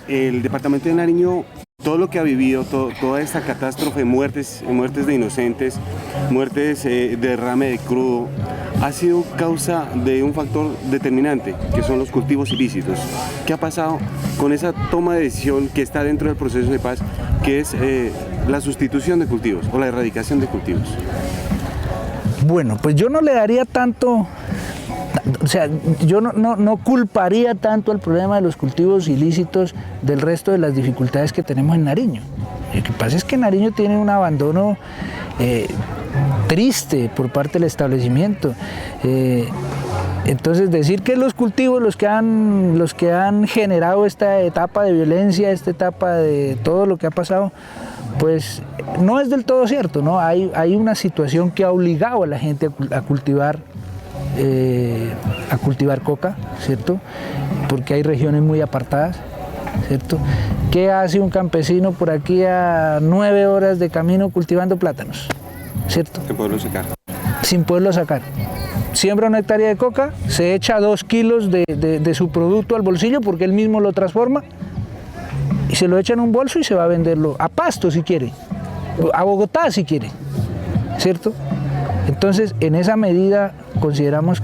el departamento de Nariño, todo lo que ha vivido, toda esta catástrofe, muertes de inocentes, muertes de derrame de crudo, ha sido causa de un factor determinante, que son los cultivos ilícitos. ¿Qué ha pasado con esa toma de decisión que está dentro del proceso de paz, que es la sustitución de cultivos o la erradicación de cultivos? Bueno, pues yo no le daría tanto, o sea, yo no culparía tanto al problema de los cultivos ilícitos del resto de las dificultades que tenemos en Nariño. Lo que pasa es que Nariño tiene un abandono triste por parte del establecimiento. Entonces decir que los cultivos los que han generado esta etapa de violencia, esta etapa de todo lo que ha pasado, pues no es del todo cierto, ¿no? Hay una situación que ha obligado a la gente a cultivar coca, ¿cierto? Porque hay regiones muy apartadas, ¿cierto? ¿Qué hace un campesino por aquí a 9 horas de camino cultivando plátanos? ¿Cierto? Sin poderlo sacar. Sin poderlo sacar. Siembra una hectárea de coca, se echa 2 kilos de su producto al bolsillo porque él mismo lo transforma y se lo echa en un bolso y se va a venderlo a Pasto si quiere, a Bogotá si quiere, ¿cierto? Entonces, en esa medida consideramos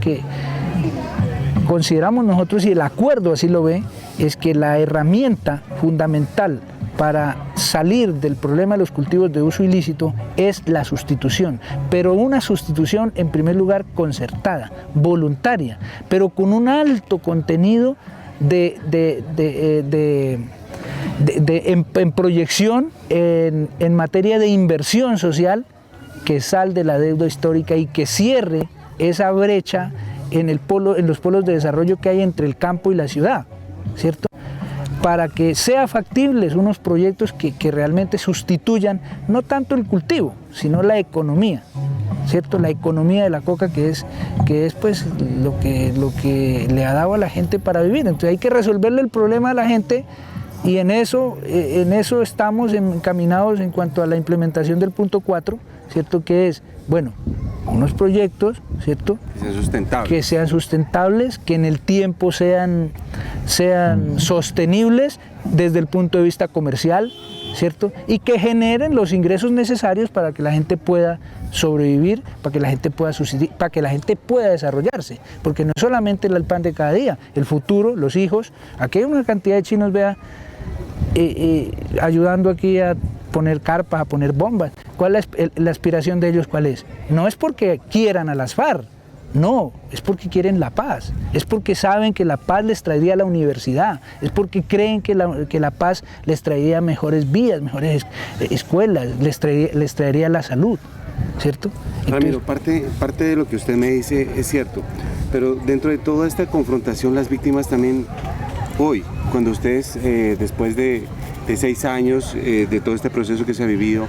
nosotros, y el acuerdo así lo ve, es que la herramienta fundamental para salir del problema de los cultivos de uso ilícito es la sustitución, pero una sustitución en primer lugar concertada, voluntaria, pero con un alto contenido en proyección en materia de inversión social que salde la deuda histórica y que cierre esa brecha en los polos de desarrollo que hay entre el campo y la ciudad, ¿cierto? Para que sean factibles unos proyectos que realmente sustituyan no tanto el cultivo, sino la economía, ¿cierto? La economía de la coca que es pues lo que le ha dado a la gente para vivir. Entonces hay que resolverle el problema a la gente y en eso estamos encaminados en cuanto a la implementación del punto 4, ¿cierto? Que es, bueno, unos proyectos, ¿cierto? Que sean sustentables, que en el tiempo sean sostenibles desde el punto de vista comercial, ¿cierto? Y que generen los ingresos necesarios para que la gente pueda sobrevivir, para que la gente pueda subsistir, para que la gente pueda desarrollarse, porque no es solamente el pan de cada día, el futuro, los hijos. Aquí hay una cantidad de chinos, vea, ayudando aquí a poner carpas, a poner bombas. ¿Cuál es la aspiración de ellos? ¿Cuál es? No es porque quieran a las FARC, no, es porque quieren la paz, es porque saben que la paz les traería la universidad, es porque creen que la paz les traería mejores vías, mejores escuelas, les traería la salud, ¿cierto? Ramiro, parte de lo que usted me dice es cierto, pero dentro de toda esta confrontación, las víctimas también, hoy, cuando ustedes, después de 6 años de todo este proceso que se ha vivido,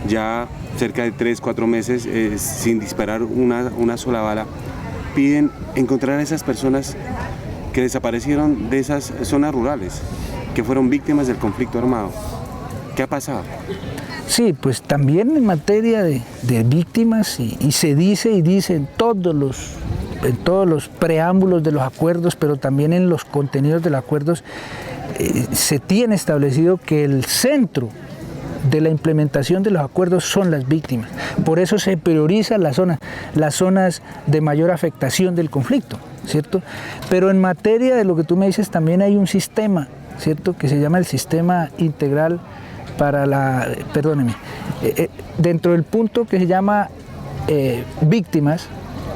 ya cerca de 3-4 meses sin disparar una sola bala, piden encontrar a esas personas que desaparecieron de esas zonas rurales, que fueron víctimas del conflicto armado. ¿Qué ha pasado? Sí, pues también en materia de víctimas, y se dice y dice en todos los preámbulos de los acuerdos, pero también en los contenidos de los acuerdos, se tiene establecido que el centro de la implementación de los acuerdos son las víctimas. Por eso se priorizan las zonas de mayor afectación del conflicto, ¿cierto? Pero en materia de lo que tú me dices, también hay un sistema, ¿cierto?, que se llama el sistema integral para la... dentro del punto que se llama víctimas,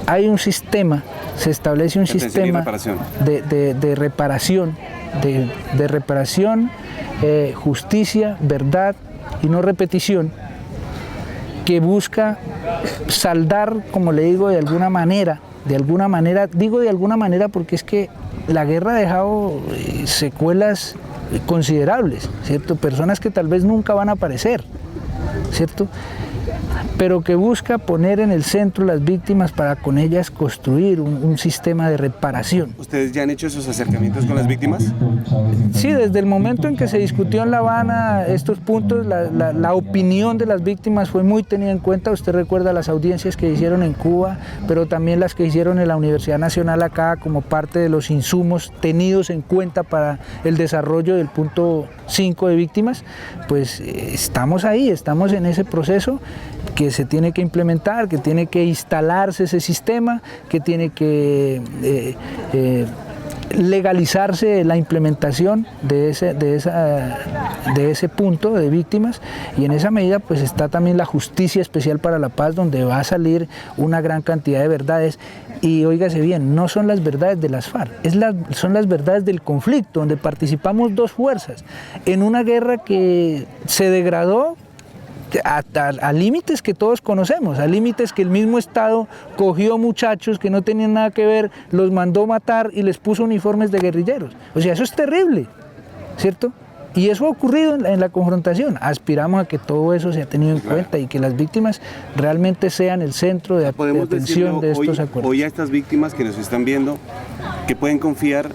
hay un sistema, se establece un sistema de reparación, justicia, verdad y no repetición, que busca saldar, como le digo, de alguna manera, digo de alguna manera porque es que la guerra ha dejado secuelas considerables, ¿cierto? Personas que tal vez nunca van a aparecer, ¿cierto? pero que busca poner en el centro las víctimas para con ellas construir un sistema de reparación. ¿Ustedes ya han hecho esos acercamientos con las víctimas? Sí, desde el momento en que se discutió en La Habana estos puntos, la opinión de las víctimas fue muy tenida en cuenta. Usted recuerda las audiencias que hicieron en Cuba, pero también las que hicieron en la Universidad Nacional acá como parte de los insumos tenidos en cuenta para el desarrollo del punto 5 de víctimas. Pues estamos ahí, estamos en ese proceso que se tiene que implementar, que tiene que instalarse ese sistema, que tiene que legalizarse la implementación de ese punto de víctimas, y en esa medida pues está también la Justicia Especial para la Paz, donde va a salir una gran cantidad de verdades. Y óigase bien, no son las verdades de las FARC, son las verdades del conflicto, donde participamos dos fuerzas en una guerra que se degradó a límites que todos conocemos, a límites que el mismo Estado cogió muchachos que no tenían nada que ver, los mandó matar y les puso uniformes de guerrilleros. O sea, eso es terrible, ¿cierto? Y eso ha ocurrido en la confrontación. Aspiramos a que todo eso sea tenido en cuenta y que las víctimas realmente sean el centro de atención de estos acuerdos. Hoy a estas víctimas que nos están viendo, que pueden confiar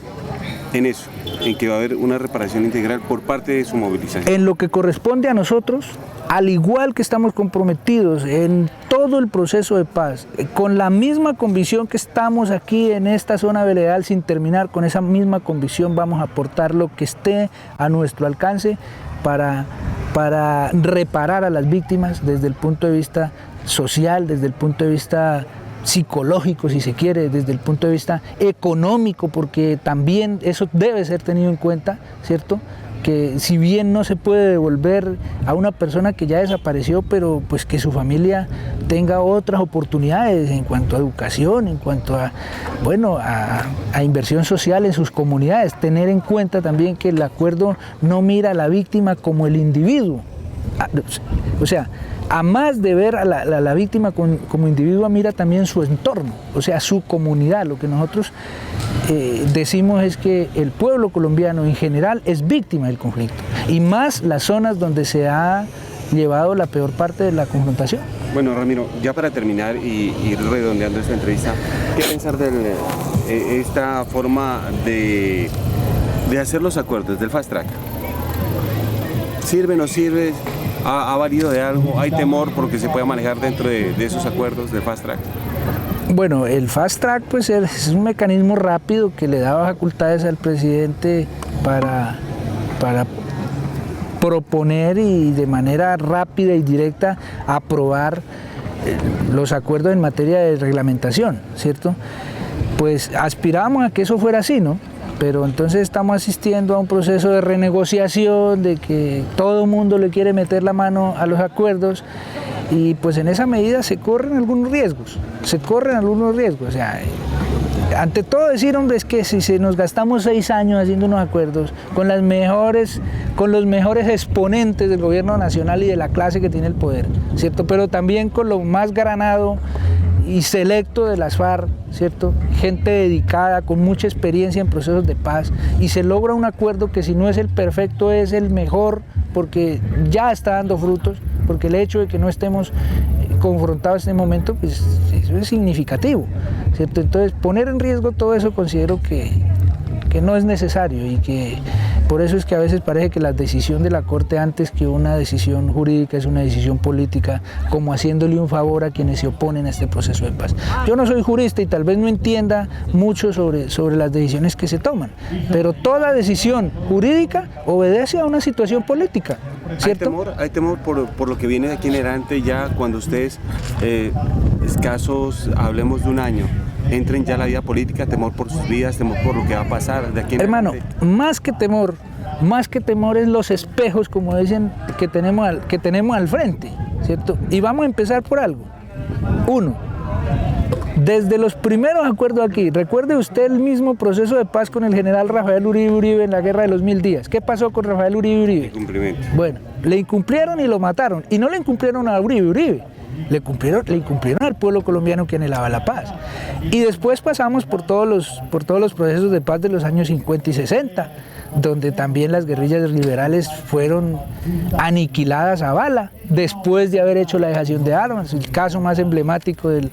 en eso, en que va a haber una reparación integral por parte de su movilización. En lo que corresponde a nosotros, al igual que estamos comprometidos en todo el proceso de paz, con la misma convicción que estamos aquí en esta zona veredal sin terminar, con esa misma convicción vamos a aportar lo que esté a nuestro alcance para reparar a las víctimas desde el punto de vista social, desde el punto de vista psicológico, si se quiere, desde el punto de vista económico, porque también eso debe ser tenido en cuenta, ¿cierto? Que si bien no se puede devolver a una persona que ya desapareció, pero pues que su familia tenga otras oportunidades en cuanto a educación, en cuanto a, bueno, a inversión social en sus comunidades, tener en cuenta también que el acuerdo no mira a la víctima como el individuo, o sea, a más de ver a la víctima como individuo, mira también su entorno, o sea, su comunidad. Lo que nosotros decimos es que el pueblo colombiano en general es víctima del conflicto, y más las zonas donde se ha llevado la peor parte de la confrontación. Bueno, Ramiro, ya para terminar y redondeando esta entrevista, ¿qué pensar de esta forma de hacer los acuerdos del Fast Track? ¿Sirve, no sirve? ¿Ha valido de algo? ¿Hay temor por lo que se pueda manejar dentro de esos acuerdos del Fast Track? Bueno, el Fast Track pues es un mecanismo rápido que le da facultades al presidente para proponer y de manera rápida y directa aprobar los acuerdos en materia de reglamentación, ¿cierto? Pues aspiramos a que eso fuera así, ¿no? Pero entonces estamos asistiendo a un proceso de renegociación, de que todo el mundo le quiere meter la mano a los acuerdos, y pues en esa medida se corren algunos riesgos, o sea, ante todo decir, hombre, es que si nos gastamos 6 años haciendo unos acuerdos con los mejores exponentes del gobierno nacional y de la clase que tiene el poder, ¿cierto? Pero también con lo más granado y selecto de las FARC, ¿cierto? Gente dedicada, con mucha experiencia en procesos de paz, y se logra un acuerdo que si no es el perfecto es el mejor, porque ya está dando frutos, porque el hecho de que no estemos confrontados en este momento, pues eso es significativo, ¿cierto? Entonces poner en riesgo todo eso considero que no es necesario, y que por eso es que a veces parece que la decisión de la Corte, antes que una decisión jurídica, es una decisión política, como haciéndole un favor a quienes se oponen a este proceso de paz. Yo no soy jurista y tal vez no entienda mucho sobre las decisiones que se toman, pero toda decisión jurídica obedece a una situación política, ¿cierto? Hay temor por lo que viene de aquí en adelante, ya cuando ustedes, escasos, hablemos de un año, entren ya a la vida política, temor por sus vidas, temor por lo que va a pasar de aquí en adelante. Hermano, más que temor es los espejos, como dicen, que tenemos al frente, ¿cierto? Y vamos a empezar por algo. 1. Desde los primeros acuerdos aquí, recuerde usted el mismo proceso de paz con el general Rafael Uribe Uribe en la guerra de los 1000 días. ¿Qué pasó con Rafael Uribe Uribe? Incumplimiento. Bueno, le incumplieron y lo mataron, y no le incumplieron a Uribe Uribe, le incumplieron al pueblo colombiano que anhelaba la paz. Y después pasamos por todos los procesos de paz de los años 50 y 60, donde también las guerrillas liberales fueron aniquiladas a bala, después de haber hecho la dejación de armas. El caso más emblemático del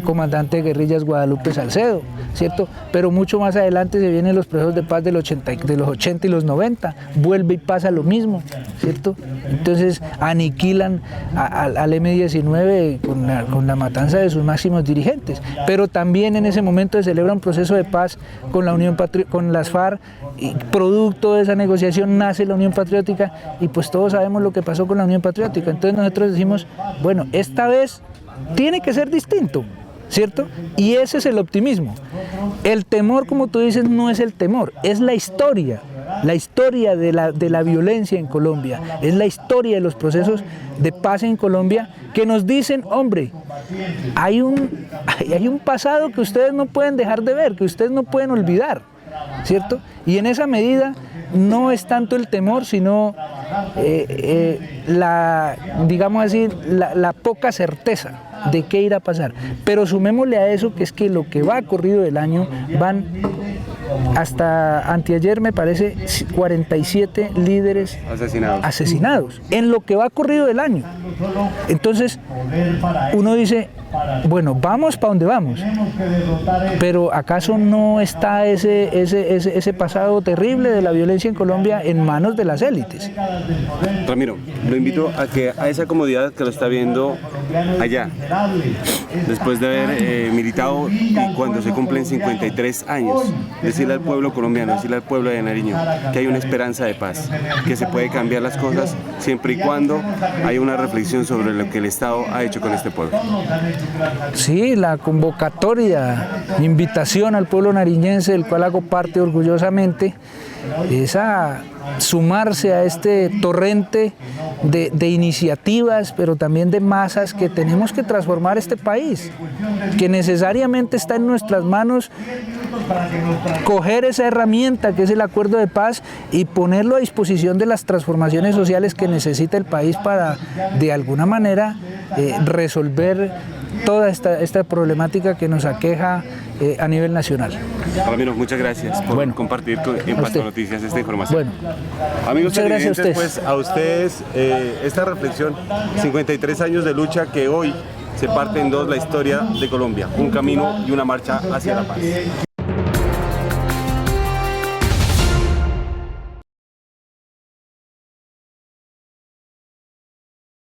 comandante de guerrillas Guadalupe Salcedo, ¿cierto? Pero mucho más adelante se vienen los procesos de paz de los 80 y los 90, vuelve y pasa lo mismo, ¿cierto? Entonces aniquilan al M-19 con la matanza de sus máximos dirigentes, pero también en ese momento se celebra un proceso de paz con con las FARC, y producto de esa negociación nace la Unión Patriótica, y pues todos sabemos lo que pasó con la Unión Patriótica. Entonces nosotros decimos, bueno, esta vez tiene que ser distinto, ¿cierto? Y ese es el optimismo. El temor, como tú dices, no es el temor, es la historia de la violencia en Colombia, es la historia de los procesos de paz en Colombia que nos dicen, hombre, hay un pasado que ustedes no pueden dejar de ver, que ustedes no pueden olvidar, ¿cierto? Y en esa medida no es tanto el temor, sino digamos así, la poca certeza de qué irá a pasar. Pero sumémosle a eso que es que lo que va corrido del año van hasta anteayer, me parece, 47 líderes asesinados en lo que va corrido del año. Entonces uno dice, bueno, vamos para donde vamos, pero ¿acaso no está ese pasado terrible de la violencia en Colombia en manos de las élites? Ramiro, lo invito a que a esa comodidad que lo está viendo allá, después de haber militado, y cuando se cumplen 53 años, decirle al pueblo colombiano, decirle al pueblo de Nariño que hay una esperanza de paz, que se puede cambiar las cosas siempre y cuando haya una reflexión sobre lo que el Estado ha hecho con este pueblo. Sí, la convocatoria, invitación al pueblo nariñense, del cual hago parte orgullosamente, es a sumarse a este torrente de iniciativas, pero también de masas que tenemos que transformar este país, que necesariamente está en nuestras manos coger esa herramienta que es el acuerdo de paz y ponerlo a disposición de las transformaciones sociales que necesita el país para, de alguna manera, resolver toda esta problemática que nos aqueja a nivel nacional. Ramiro, muchas gracias por compartir en Pasto Noticias esta información. Bueno, amigos televidentes, a pues a ustedes esta reflexión, 53 años de lucha que hoy se parte en dos la historia de Colombia, un camino y una marcha hacia la paz.